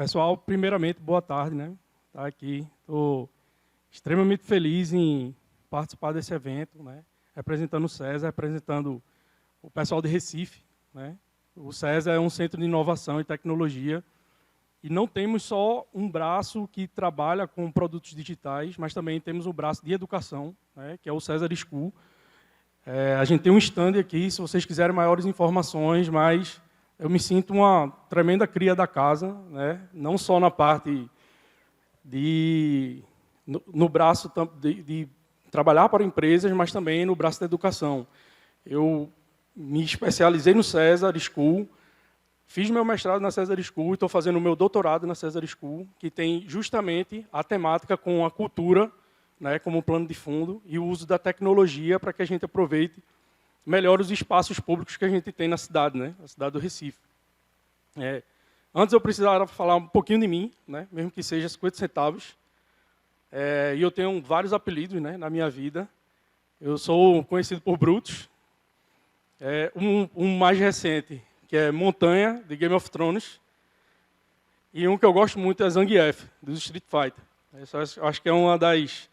Pessoal, primeiramente, boa tarde, né? Tá aqui. Estou extremamente feliz em participar desse evento, né? Representando o César, representando o pessoal de Recife, né? O César é um centro de inovação e tecnologia e não temos só um braço que trabalha com produtos digitais, mas também temos um braço de educação, né? Que é o César School. A gente tem um stand aqui, se vocês quiserem maiores informações, mas eu me sinto uma tremenda cria da casa, né? Não só na parte no braço de trabalhar para empresas, mas também no braço da educação. Eu me especializei no César School, fiz meu mestrado na César School e estou fazendo o meu doutorado na César School, que tem justamente a temática com a cultura, né, como plano de fundo, e o uso da tecnologia para que a gente aproveite melhor os espaços públicos que a gente tem na cidade, né, na cidade do Recife. Antes eu precisava falar um pouquinho de mim, né, mesmo que seja 50 centavos. E eu tenho vários apelidos, né, na minha vida. Eu sou conhecido por Brutus. Um mais recente, que é Montanha, de Game of Thrones. E um que eu gosto muito é Zangief, do Street Fighter. Eu acho que é uma das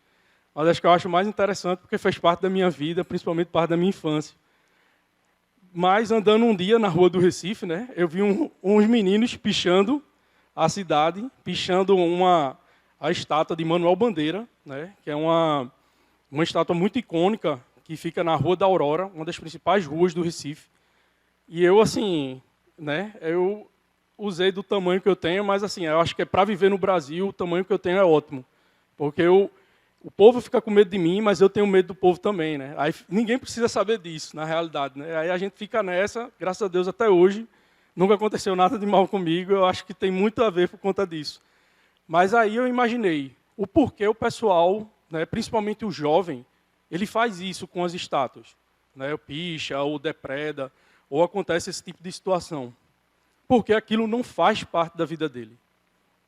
que eu acho mais interessante, porque fez parte da minha vida, principalmente parte da minha infância. Mas, andando um dia na rua do Recife, né, eu vi uns meninos pichando a cidade, pichando a estátua de Manuel Bandeira, né, que é uma estátua muito icônica, que fica na Rua da Aurora, uma das principais ruas do Recife. E eu, assim, né, eu usei do tamanho que eu tenho, mas, assim, eu acho que para viver no Brasil, o tamanho que eu tenho é ótimo. Porque o povo fica com medo de mim, mas eu tenho medo do povo também, né? Aí ninguém precisa saber disso, na realidade, né? Aí a gente fica nessa, graças a Deus, até hoje. Nunca aconteceu nada de mal comigo, eu acho que tem muito a ver por conta disso. Mas aí eu imaginei o porquê o pessoal, né, principalmente o jovem, ele faz isso com as estátuas, né? O picha, ou depreda, ou acontece esse tipo de situação. Porque aquilo não faz parte da vida dele.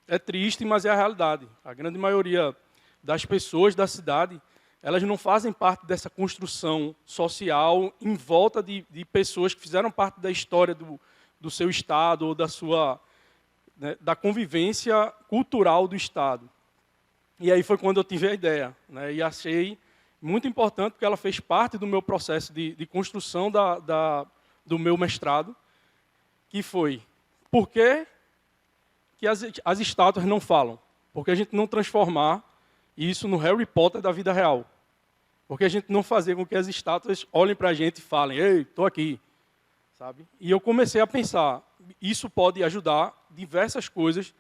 É triste, mas é a realidade. A grande maioria das pessoas da cidade, elas não fazem parte dessa construção social em volta de pessoas que fizeram parte da história do seu estado ou né, da convivência cultural do estado. E aí foi quando eu tive a ideia, né, e achei muito importante, porque ela fez parte do meu processo de construção do meu mestrado, que foi, por que as estátuas não falam? Por que a gente não transformar isso no Harry Potter da vida real? Porque a gente não fazer com que as estátuas olhem para a gente e falem, ei, estou aqui. Sabe? E eu comecei a pensar, isso pode ajudar diversas coisas,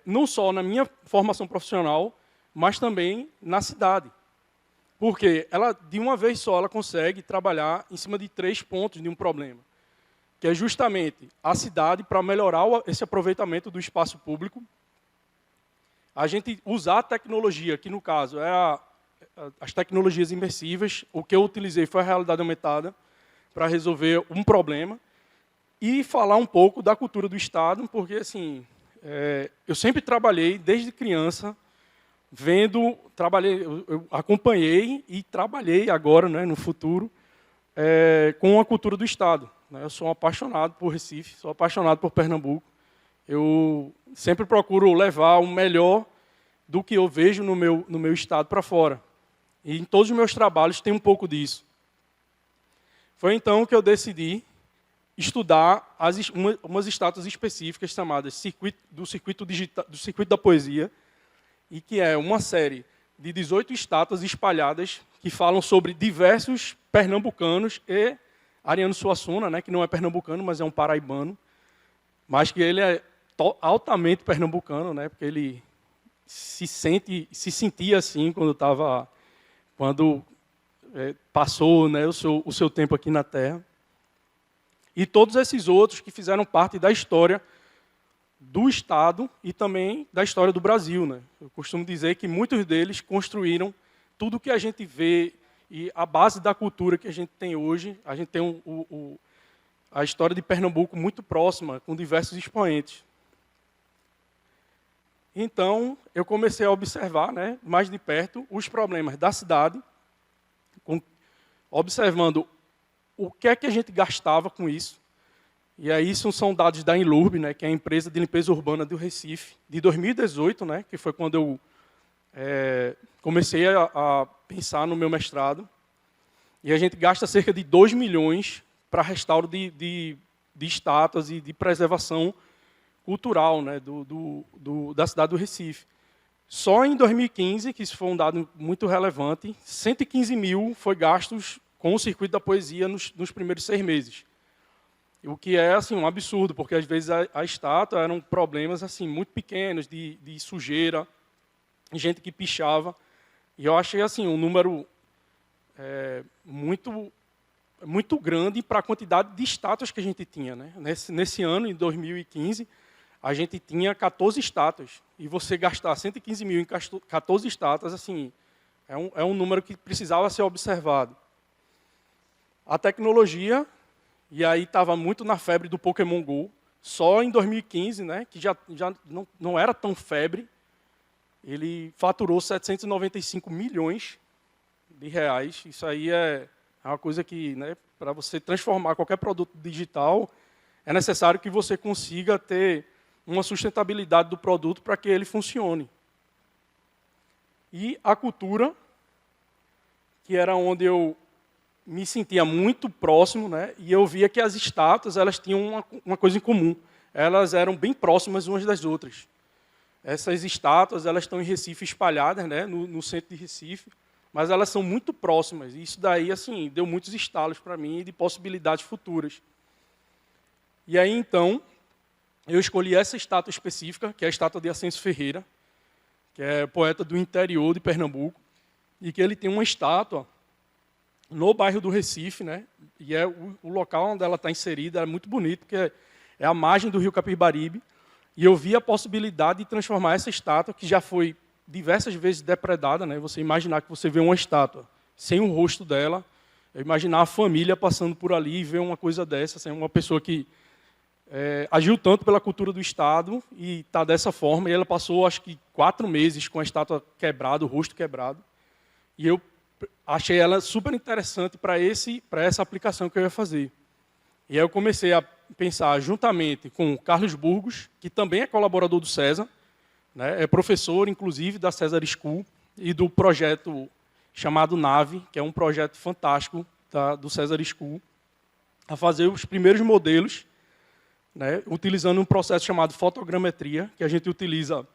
não só na minha formação profissional, mas também na cidade. Porque ela, de uma vez só, ela consegue trabalhar em cima de 3 pontos de um problema. Que é justamente a cidade, para melhorar esse aproveitamento do espaço público, a gente usar a tecnologia, que no caso é as tecnologias imersivas, o que eu utilizei foi a realidade aumentada, para resolver um problema, e falar um pouco da cultura do Estado, porque assim, eu sempre trabalhei, desde criança, eu acompanhei e trabalhei agora, né, no futuro, com a cultura do Estado. Eu sou um apaixonado por Recife, sou apaixonado por Pernambuco. Eu sempre procuro levar o melhor do que eu vejo no meu estado para fora. E em todos os meus trabalhos tem um pouco disso. Foi então que eu decidi estudar umas estátuas específicas chamadas do circuito da poesia, e que é uma série de 18 estátuas espalhadas que falam sobre diversos pernambucanos e Ariano Suassuna, né, que não é pernambucano, mas é um paraibano, mas que ele é altamente pernambucano, né, porque ele se sentia assim quando passou, né, o seu tempo aqui na Terra. E todos esses outros que fizeram parte da história do Estado e também da história do Brasil, né? Eu costumo dizer que muitos deles construíram tudo que a gente vê e a base da cultura que a gente tem hoje. A gente tem a história de Pernambuco muito próxima, com diversos expoentes. Então, eu comecei a observar, né, mais de perto os problemas da cidade, observando o que é que a gente gastava com isso, E aí isso são dados da Enlurb, né, que é a empresa de limpeza urbana do Recife, de 2018, né, que foi quando eu comecei a pensar no meu mestrado. E a gente gasta cerca de 2 milhões para restauro de estátuas e de preservação cultural, né, da cidade do Recife. Só em 2015, que isso foi um dado muito relevante, 115 mil foi gastos com o Circuito da Poesia nos primeiros 6 meses. O que é assim, um absurdo, porque às vezes a estátua eram problemas assim, muito pequenos, de sujeira, gente que pichava. E eu achei assim, um número muito grande para a quantidade de estátuas que a gente tinha. Né? Nesse ano, em 2015, a gente tinha 14 estátuas. E você gastar 115 mil em 14 estátuas, assim, é um número que precisava ser observado. A tecnologia, e aí estava muito na febre do Pokémon GO, só em 2015, né, que já não era tão febre, ele faturou 795 milhões de reais. Isso aí é uma coisa que, né, para você transformar qualquer produto digital, é necessário que você consiga ter uma sustentabilidade do produto para que ele funcione. E a cultura, que era onde eu me sentia muito próximo, né, e eu via que as estátuas elas tinham uma coisa em comum. Elas eram bem próximas umas das outras. Essas estátuas elas estão em Recife espalhadas, né, no centro de Recife, mas elas são muito próximas. E isso daí assim, deu muitos estalos para mim de possibilidades futuras. E aí, então, eu escolhi essa estátua específica, que é a estátua de Ascenso Ferreira, que é poeta do interior de Pernambuco, e que ele tem uma estátua no bairro do Recife, né? E é o local onde ela está inserida, é muito bonito, porque é a margem do rio Capibaribe, e eu vi a possibilidade de transformar essa estátua, que já foi diversas vezes depredada, né? Você imaginar que você vê uma estátua sem o rosto dela, eu imaginar a família passando por ali e ver uma coisa dessa, assim, uma pessoa que agiu tanto pela cultura do Estado e está dessa forma, e ela passou, acho que, 4 meses com a estátua quebrada, o rosto quebrado, e eu achei ela super interessante para essa aplicação que eu ia fazer. E aí eu comecei a pensar juntamente com o Carlos Burgos, que também é colaborador do César, né, é professor, inclusive, da César School, e do projeto chamado Nave, que é um projeto fantástico do César School, a fazer os primeiros modelos, né, utilizando um processo chamado fotogrametria, que a gente utiliza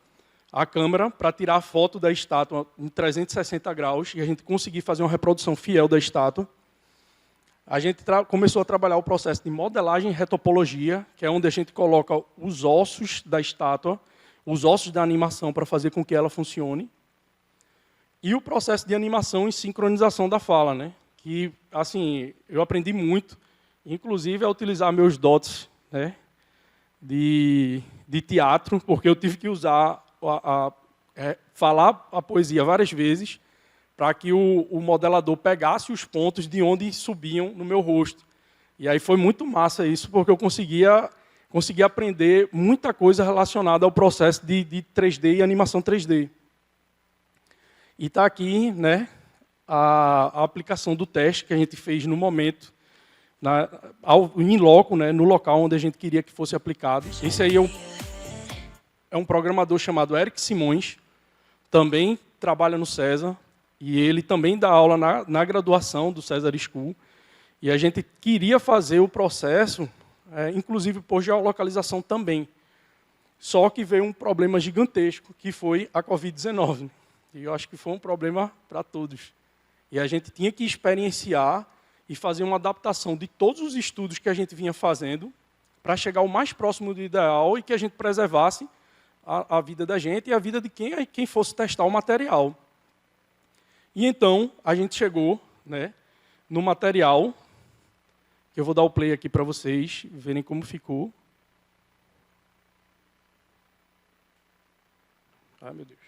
a câmera para tirar a foto da estátua em 360 graus e a gente conseguir fazer uma reprodução fiel da estátua. A gente começou a trabalhar o processo de modelagem e retopologia, que é onde a gente coloca os ossos da estátua, os ossos da animação para fazer com que ela funcione. E o processo de animação e sincronização da fala, né, que assim, eu aprendi muito, inclusive a utilizar meus dotes, né, de teatro, porque eu tive que usar falar a poesia várias vezes para que o modelador pegasse os pontos de onde subiam no meu rosto. E aí foi muito massa isso, porque eu conseguia aprender muita coisa relacionada ao processo de 3D e animação 3D. E está aqui, né, a aplicação do teste que a gente fez no momento, em loco, né, no local onde a gente queria que fosse aplicado. Esse aí é um programador chamado Eric Simões, também trabalha no César, e ele também dá aula na graduação do César School. E a gente queria fazer o processo, inclusive por geolocalização também. Só que veio um problema gigantesco, que foi a Covid-19. E eu acho que foi um problema para todos. E a gente tinha que experienciar e fazer uma adaptação de todos os estudos que a gente vinha fazendo para chegar o mais próximo do ideal e que a gente preservasse a vida da gente e a vida de quem fosse testar o material. E então, a gente chegou, né, no material, que eu vou dar o play aqui para vocês verem como ficou. Ai, meu Deus.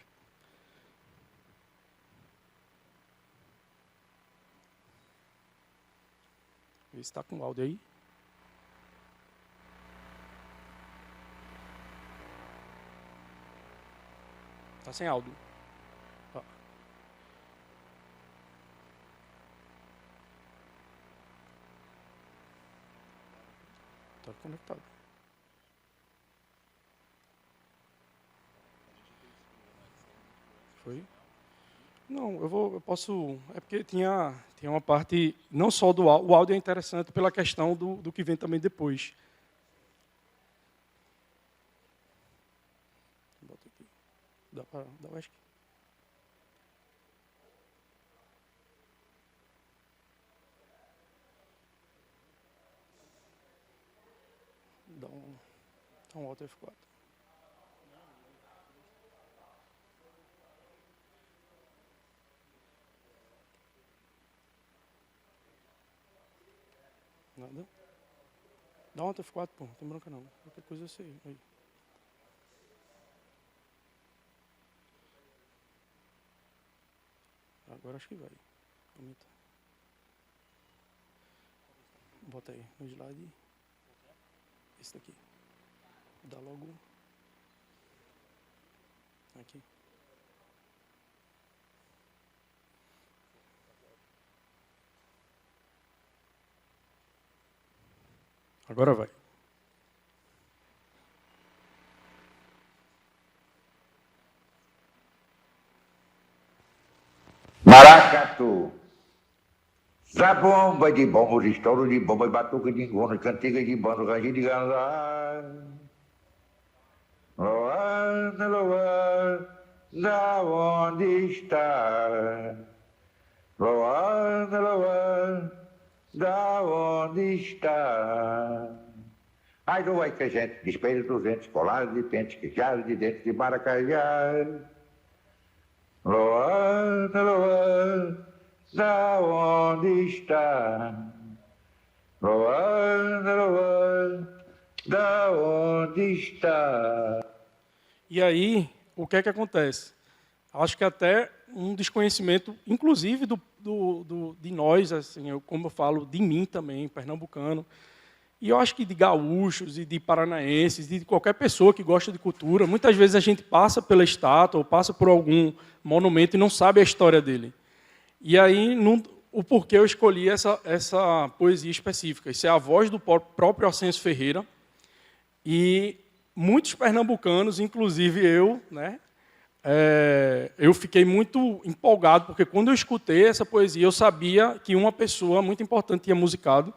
Vê se está com áudio aí. Está sem áudio. Ó. Está conectado. Foi? Não, eu posso... É porque tinha uma parte, não só do áudio, o áudio é interessante pela questão do que vem também depois. Bota aqui. Dá para... acho que... Dá um Alt F4. Nada? Dá um Alt F4, pô. Não tem bronca não. Qualquer coisa eu sei. Aí. Agora acho que vai. Aumenta. Bota aí no slide. Esse daqui. Dá logo. Aqui. Agora vai. Maracatu. Zabomba de bombos, estouro de bomba, batuca de engona, cantiga de bando, rangido de ganzar. Luana, Luana, da onde está? Luana, Luana, da onde está? Ai, não vai que a gente despede 200 colares de pentes, queixados de dentes de maracajá. Luana, Luana, da onde está? Luana, Luana, da onde está? E aí, o que é que acontece? Acho que até um desconhecimento, inclusive de nós, assim, como eu falo, de mim também, pernambucano, e eu acho que de gaúchos e de paranaenses, e de qualquer pessoa que gosta de cultura, muitas vezes a gente passa pela estátua ou passa por algum monumento e não sabe a história dele. E aí, o porquê eu escolhi essa poesia específica. Isso é a voz do próprio Ascenso Ferreira. E muitos pernambucanos, inclusive eu, né, eu fiquei muito empolgado, porque quando eu escutei essa poesia, eu sabia que uma pessoa muito importante tinha musicado,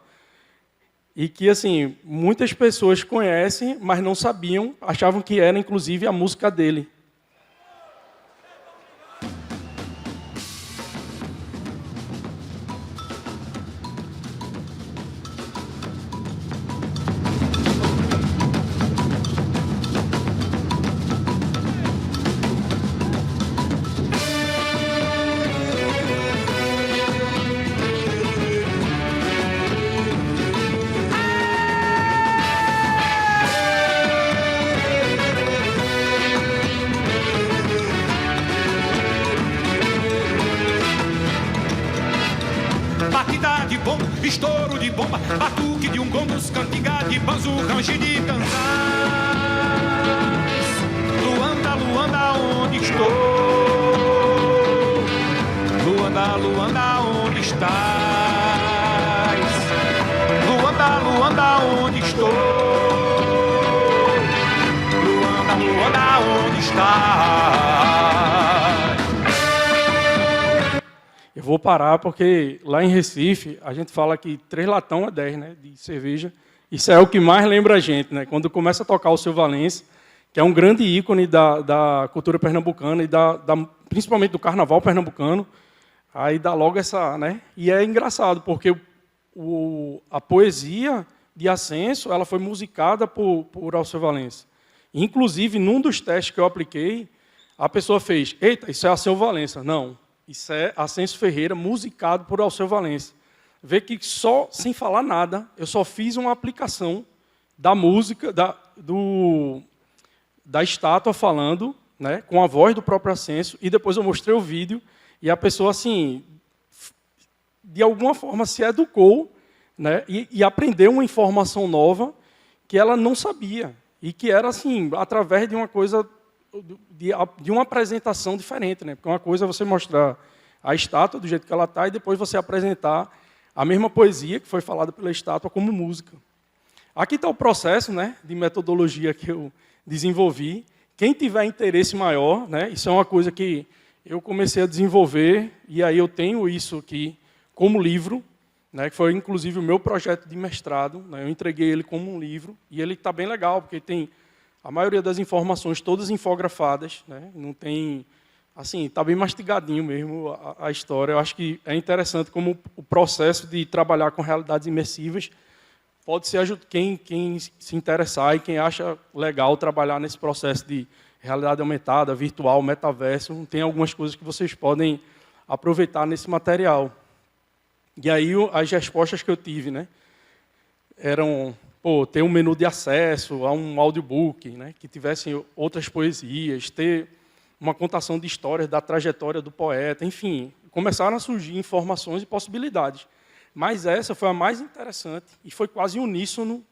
e que assim muitas pessoas conhecem, mas não sabiam, achavam que era, inclusive, a música dele. Batida de bomba, estouro de bomba, batuque de um gondos, cantiga de banzo, range de canzais. Luanda, Luanda, onde estou? Luanda, Luanda, onde estás? Luanda, Luanda, onde estou? Luanda, Luanda, onde estás? Eu vou parar porque lá em Recife a gente fala que 3 latão é 10, né, de cerveja. Isso é o que mais lembra a gente, né? Quando começa a tocar o Seu Valença, que é um grande ícone da cultura pernambucana e principalmente do carnaval pernambucano, aí dá logo essa, né? E é engraçado porque a poesia de Ascenso, ela foi musicada por Alceu Valença. Inclusive, num dos testes que eu apliquei, a pessoa fez: "Eita, isso é Alceu Valença". Não. Isso é Ascenso Ferreira, musicado por Alceu Valença. Vê que só, sem falar nada, eu só fiz uma aplicação da música, da estátua falando, né, com a voz do próprio Ascenso, e depois eu mostrei o vídeo, e a pessoa, assim, de alguma forma se educou, né, e aprendeu uma informação nova que ela não sabia, e que era, assim, através de uma coisa... de uma apresentação diferente, né? Porque uma coisa é você mostrar a estátua do jeito que ela está e depois você apresentar a mesma poesia que foi falada pela estátua como música. Aqui está o processo, né, de metodologia que eu desenvolvi. Quem tiver interesse maior, né, isso é uma coisa que eu comecei a desenvolver, e aí eu tenho isso aqui como livro, né, que foi inclusive o meu projeto de mestrado, né, eu entreguei ele como um livro, e ele está bem legal, porque tem a maioria das informações todas infografadas, né, não tem, assim, está bem mastigadinho mesmo a história. Eu acho que é interessante como o processo de trabalhar com realidades imersivas pode ser quem se interessar e quem acha legal trabalhar nesse processo de realidade aumentada, virtual, metaverso, tem algumas coisas que vocês podem aproveitar nesse material. E aí as respostas que eu tive, né, eram ter um menu de acesso a um audiobook, né, que tivesse outras poesias, ter uma contação de histórias da trajetória do poeta, enfim, começaram a surgir informações e possibilidades. Mas essa foi a mais interessante e foi quase uníssono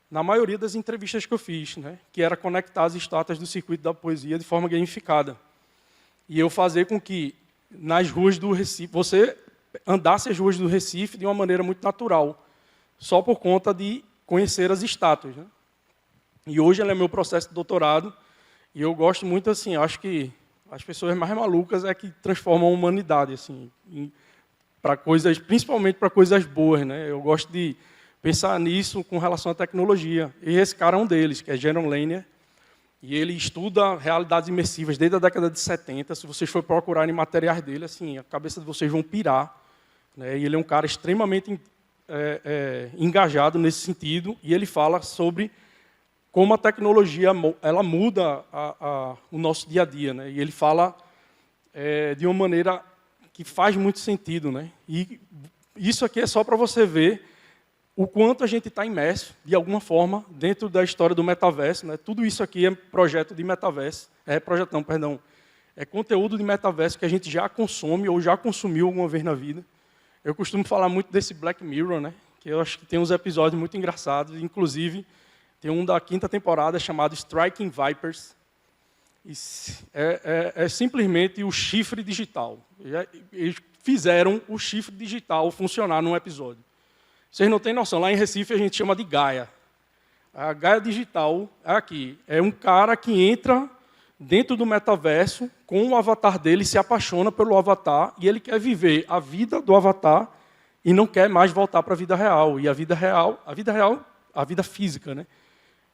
na maioria das entrevistas que eu fiz, né, que era conectar as estátuas do circuito da poesia de forma gamificada. E eu fazer com que nas ruas do Recife, você andasse as ruas do Recife de uma maneira muito natural, só por conta de conhecer as estátuas, né? E hoje ele é meu processo de doutorado, e eu gosto muito, assim, acho que as pessoas mais malucas é que transformam a humanidade, assim, para coisas, principalmente para coisas boas, né? Eu gosto de pensar nisso com relação à tecnologia. E esse cara é um deles, que é Jaron Lanier, e ele estuda realidades imersivas desde a década de 70. Se vocês forem procurar em materiais dele, assim, a cabeça de vocês vão pirar, né? E ele é um cara extremamente engajado nesse sentido, e ele fala sobre como a tecnologia ela muda o nosso dia a dia, né? E ele fala de uma maneira que faz muito sentido, né? E isso aqui é só para você ver o quanto a gente está imerso, de alguma forma, dentro da história do metaverso, né? Tudo isso aqui é projeto de metaverso, é conteúdo de metaverso que a gente já consome ou já consumiu alguma vez na vida. Eu costumo falar muito desse Black Mirror, né? Que eu acho que tem uns episódios muito engraçados, inclusive tem um da 5ª temporada chamado Striking Vipers. É simplesmente o chifre digital. Eles fizeram o chifre digital funcionar num episódio. Vocês não têm noção, lá em Recife a gente chama de Gaia. A Gaia digital é um cara que entra dentro do metaverso com o avatar dele, se apaixona pelo avatar e ele quer viver a vida do avatar e não quer mais voltar para a vida real. E a vida física, né?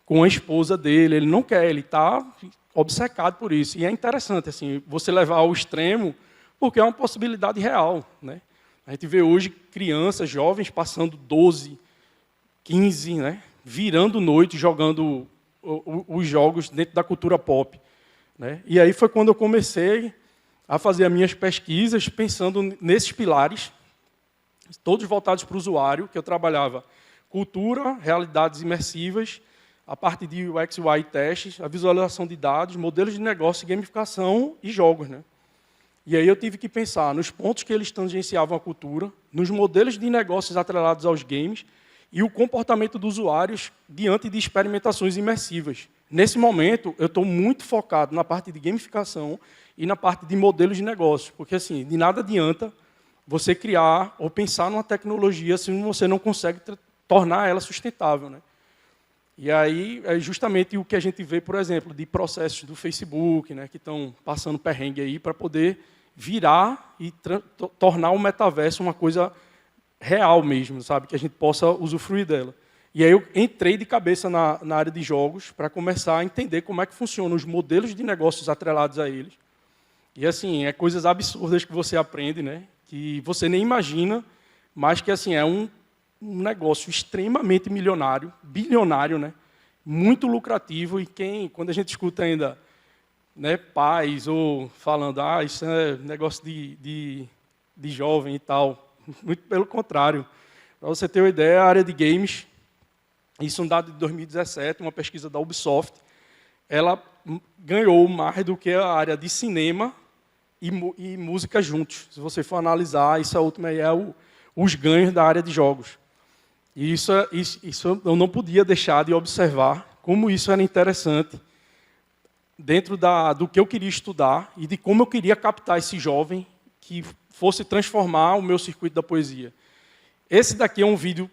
Com a esposa dele, ele não quer, ele está obcecado por isso. E é interessante assim, você levar ao extremo, porque é uma possibilidade real, né? A gente vê hoje crianças, jovens, passando 12, 15, né? Virando noite, jogando os jogos dentro da cultura pop, né? E aí foi quando eu comecei a fazer as minhas pesquisas, pensando nesses pilares, todos voltados para o usuário, que eu trabalhava cultura, realidades imersivas, a parte de UX e UI testes, a visualização de dados, modelos de negócio, gamificação e jogos, né? E aí eu tive que pensar nos pontos que eles tangenciavam a cultura, nos modelos de negócios atrelados aos games e o comportamento dos usuários diante de experimentações imersivas. Nesse momento, eu estou muito focado na parte de gamificação e na parte de modelos de negócio, porque assim, de nada adianta você criar ou pensar numa tecnologia se você não consegue tornar ela sustentável, né? E aí é justamente o que a gente vê, por exemplo, de processos do Facebook, né, que estão passando perrengue aí para poder virar e tornar o metaverso uma coisa real mesmo, sabe? Que a gente possa usufruir dela. E aí eu entrei de cabeça na área de jogos para começar a entender como é que funcionam os modelos de negócios atrelados a eles. E assim, é coisas absurdas que você aprende, né? Que você nem imagina, mas que assim é um negócio extremamente milionário, bilionário, né? Muito lucrativo, e quando a gente escuta ainda, né, pais ou falando, isso é negócio de jovem e tal, muito pelo contrário. Para você ter uma ideia, a área de games, isso é um dado de 2017, uma pesquisa da Ubisoft, ela ganhou mais do que a área de cinema e música juntos. Se você for analisar, isso a última é os ganhos da área de jogos. E isso eu não podia deixar de observar como isso era interessante dentro do que eu queria estudar e de como eu queria captar esse jovem que fosse transformar o meu circuito da poesia. Esse daqui é um vídeo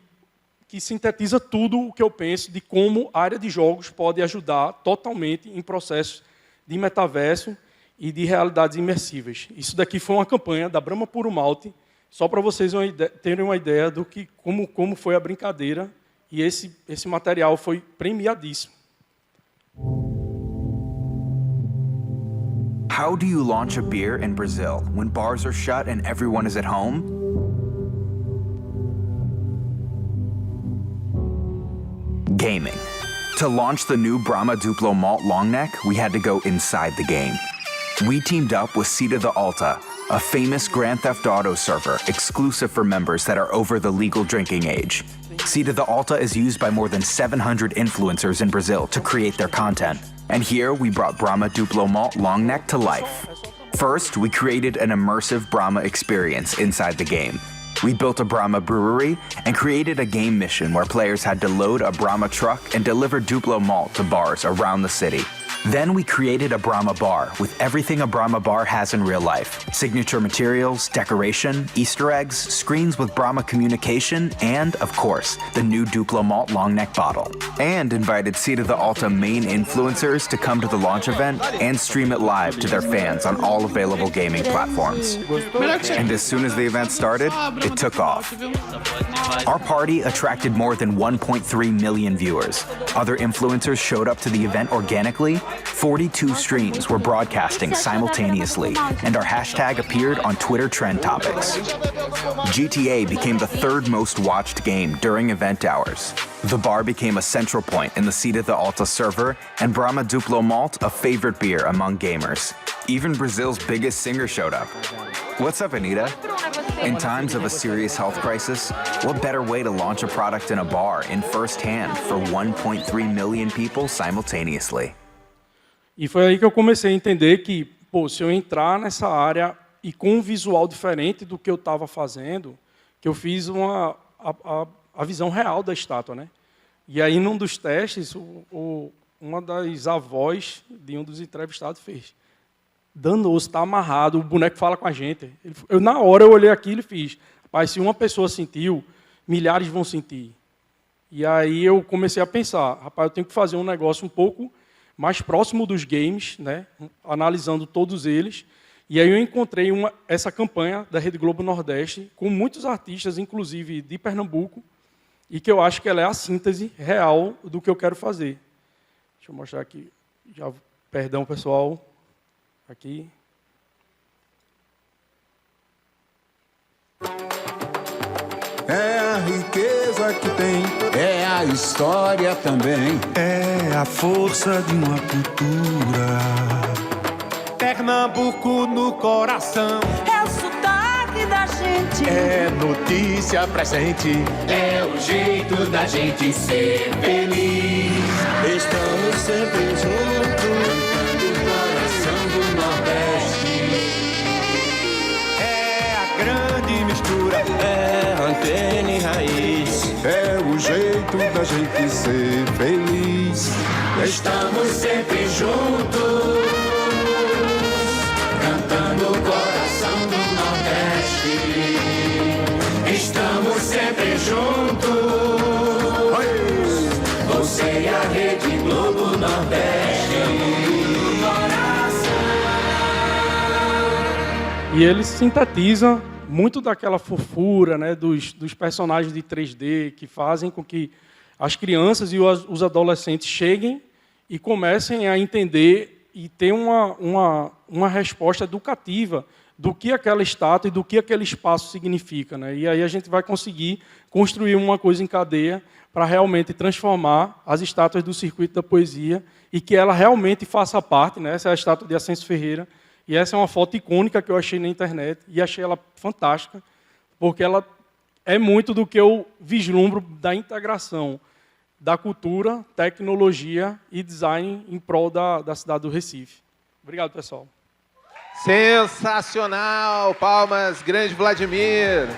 que sintetiza tudo o que eu penso de como a área de jogos pode ajudar totalmente em processos de metaverso e de realidades imersivas. Isso daqui foi uma campanha da Brahma Puro Malte, só para vocês terem uma ideia do que, como foi a brincadeira, e esse material foi premiadíssimo. How do you launch a beer in Brazil when bars are shut and everyone is at home? Gaming. To launch the new Brahma Duplo Malt Long Neck, we had to go inside the game. We teamed up with Cita the Alta, a famous Grand Theft Auto server exclusive for members that are over the legal drinking age. Cita the Alta is used by more than 700 influencers in Brazil to create their content. And here we brought Brahma Duplo Malt Long Neck to life. First, we created an immersive Brahma experience inside the game. We built a Brahma brewery and created a game mission where players had to load a Brahma truck and deliver Duplo malt to bars around the city. Then we created a Brahma bar with everything a Brahma bar has in real life. Signature materials, decoration, Easter eggs, screens with Brahma communication, and, of course, the new Duplo Malt long neck bottle. And invited Cita the Alta main influencers to come to the launch event and stream it live to their fans on all available gaming platforms. And as soon as the event started, it took off. Our party attracted more than 1.3 million viewers. Other influencers showed up to the event organically. 42 streams were broadcasting simultaneously, and our hashtag appeared on Twitter trend topics. GTA became the third most watched game during event hours. The bar became a central point in the Cita the Alta server, and Brahma Duplo Malt a favorite beer among gamers. Even Brazil's biggest singer showed up. What's up, Anita? In times of a serious health crisis, what better way to launch a product in a bar in first hand for 1.3 million people simultaneously? E foi aí que eu comecei a entender que, pô, se eu entrar nessa área e com um visual diferente do que eu estava fazendo, que eu fiz a visão real da estátua, né? E aí, num dos testes, uma das avós de um dos entrevistados fez: danoso, está amarrado, o boneco fala com a gente. Na hora eu olhei aquilo e fiz: rapaz, se uma pessoa sentiu, milhares vão sentir. E aí eu comecei a pensar: rapaz, eu tenho que fazer um negócio um pouco mais próximo dos games, né, analisando todos eles. E aí eu encontrei essa campanha da Rede Globo Nordeste com muitos artistas, inclusive de Pernambuco, e que eu acho que ela é a síntese real do que eu quero fazer. Deixa eu mostrar aqui. Perdão, pessoal. Aqui. É a riqueza que tem, é a história também, é a força de uma cultura. Pernambuco no coração, é o sotaque da gente, é notícia presente, é o jeito da gente ser feliz. Estamos sempre juntos, do coração do Nordeste. É a grande mistura, é antena e raiz, é o jeito da gente ser feliz. Estamos sempre juntos, cantando o coração do Nordeste. Estamos sempre juntos, você e a Rede Globo Nordeste. E ele sintetiza muito daquela fofura, né, dos personagens de 3D que fazem com que as crianças e os adolescentes cheguem e comecem a entender e ter uma resposta educativa do que aquela estátua e do que aquele espaço significa, né? E aí a gente vai conseguir construir uma coisa em cadeia para realmente transformar as estátuas do circuito da poesia e que ela realmente faça parte, né? Essa é a estátua de Ascenso Ferreira, e essa é uma foto icônica que eu achei na internet e achei ela fantástica, porque ela é muito do que eu vislumbro da integração da cultura, tecnologia e design em prol da cidade do Recife. Obrigado, pessoal. Sensacional! Palmas, grande Vladimir!